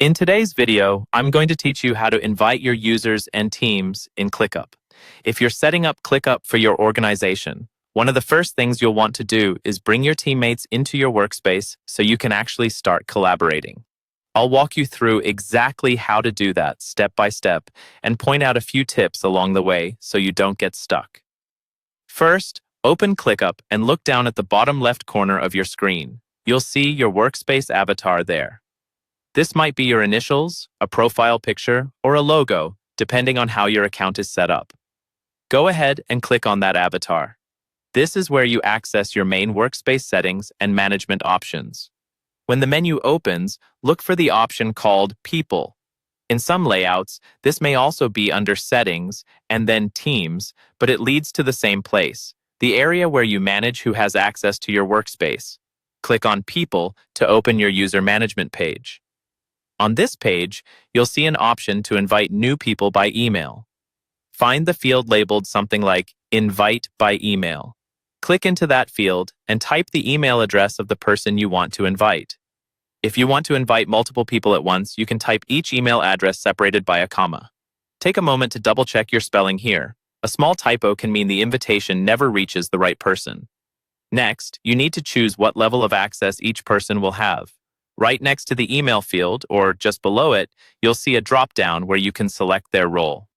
In today's video, I'm going to teach you how to invite your users and teams in ClickUp. If you're setting up ClickUp for your organization, one of the first things you'll want to do is bring your teammates into your workspace so you can actually start collaborating. I'll walk you through exactly how to do that step by step and point out a few tips along the way so you don't get stuck. First, open ClickUp and look down at the bottom left corner of your screen. You'll see your workspace avatar there. This might be your initials, a profile picture, or a logo, depending on how your account is set up. Go ahead and click on that avatar. This is where you access your main workspace settings and management options. When the menu opens, look for the option called People. In some layouts, this may also be under Settings and then Teams, but it leads to the same place, the area where you manage who has access to your workspace. Click on People to open your user management page. On this page, you'll see an option to invite new people by email. Find the field labeled something like Invite by Email. Click into that field and type the email address of the person you want to invite. If you want to invite multiple people at once, you can type each email address separated by a comma. Take a moment to double-check your spelling here. A small typo can mean the invitation never reaches the right person. Next, you need to choose what level of access each person will have. Right next to the email field, or just below it, you'll see a drop-down where you can select their role.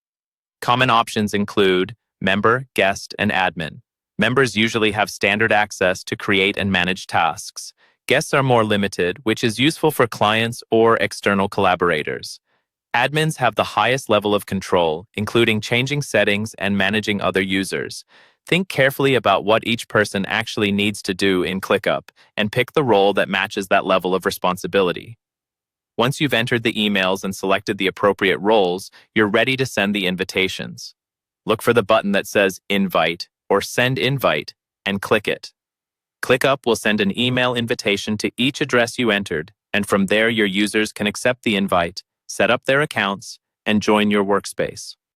Common options include member, guest, and admin. Members usually have standard access to create and manage tasks. Guests are more limited, which is useful for clients or external collaborators. Admins have the highest level of control, including changing settings and managing other users. Think carefully about what each person actually needs to do in ClickUp and pick the role that matches that level of responsibility. Once you've entered the emails and selected the appropriate roles, you're ready to send the invitations. Look for the button that says Invite or Send Invite and click it. ClickUp will send an email invitation to each address you entered, and from there your users can accept the invite, set up their accounts, and join your workspace.